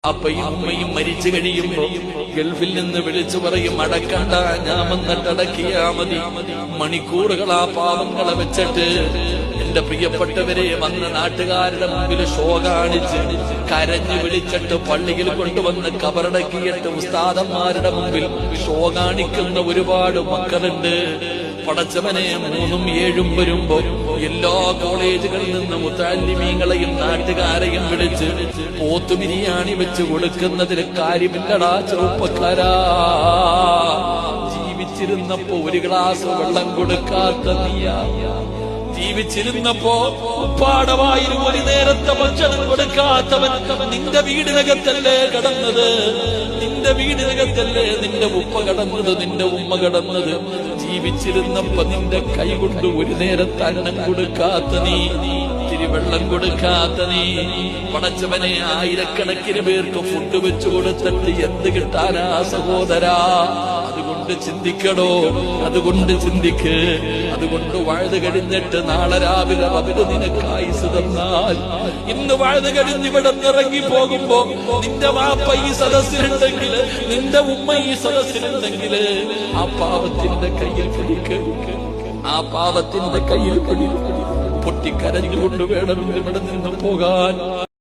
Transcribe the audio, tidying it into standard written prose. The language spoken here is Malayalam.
അപ്പയും ഉമ്മയും മരിച്ചു കഴിയുമ്പോ ഗൾഫിൽ നിന്ന് വിളിച്ചു പറയും, അടക്കണ്ട, ഞാൻ വന്നിട്ടടക്കിയാ മതി. മണിക്കൂറുകൾ ആ പാവങ്ങളെ വെച്ചിട്ട് എന്റെ പ്രിയപ്പെട്ടവരെ വന്ന നാട്ടുകാരുടെ മുമ്പിൽ ഷോ കാണിച്ച് കരഞ്ഞു വിളിച്ചിട്ട് പള്ളിയിൽ കൊണ്ടുവന്ന് കബറടക്കിയിട്ട് ഉസ്താദന്മാരുടെ മുമ്പിൽ ഷോ കാണിക്കുന്ന ഒരുപാട് മക്കളുണ്ട്. പടച്ചവനെ, 3ഉം 7ഉം വരുമ്പോ എല്ലാ കോളേജുകളിൽ നിന്ന് മുത്തഅല്ലിമീങ്ങളെയും നാട്ടുകാരെയും വിളിച്ച് പോത്തു ബിരിയാണി വെച്ച് കൊടുക്കുന്നതിൽ കാര്യമില്ലടാ ചെറുപ്പക്കാരാ. ജീവിച്ചിരുന്നപ്പോ ഒരു ഗ്ലാസ് വെള്ളം കൊടുക്കാത്ത നീയാ, ജീവിച്ചിരുന്നപ്പോ ഉപ്പാടവായിൽ ഒരു നേരത്തെ ഭക്ഷണം കൊടുക്കാത്തവൻ നിന്റെ വീടിനകത്തല്ലേ കടന്നത്? നിന്റെ വീടിനകത്തല്ലേ നിന്റെ ഉപ്പ കടന്നത്, നിന്റെ ഉമ്മ കടന്നത്? ജീവിച്ചിരുന്നപ്പോ നിന്റെ കൈ കൊണ്ട് ഒരു നേരത്തെ അന്നം കൊടുക്കാത്ത നീ, ഇത്തിരി വെള്ളം കൊടുക്കാത്ത നീ, പടച്ചവനെ ആയിരക്കണക്കിന് പേർക്ക് ഫുഡ് വെച്ചു കൊടുത്തിട്ട് എന്ത് കിട്ടാനാ സഹോദരാ? അതുകൊണ്ട് ചിന്തിക്കടോ, അതുകൊണ്ട് ചിന്തിക്ക്. അതുകൊണ്ട് വാഴ്ന്നു കഴിഞ്ഞിട്ട് നാളെ രാവിലെ റബ്ബ് നിനക്ക് ആയുസ് തന്നാൽ, ഇന്ന് വാഴ്ന്നു കഴിഞ്ഞ് ഇവിടെ ഇറങ്ങി പോകുമ്പോ നിന്റെ വാപ്പ ഈ സദസ്സിലുണ്ടെങ്കിൽ, നിന്റെ ഉമ്മ ഈ സദസ്സിലുണ്ടെങ്കിൽ ആ പാവത്തിന്റെ കയ്യിൽ പിടിക്ക്, ആ പാവത്തിന്റെ കയ്യിൽ പിടി. പൊട്ടിക്കരഞ്ഞുകൊണ്ട് വേണം ഇവിടെ നിന്ന് പോകാൻ.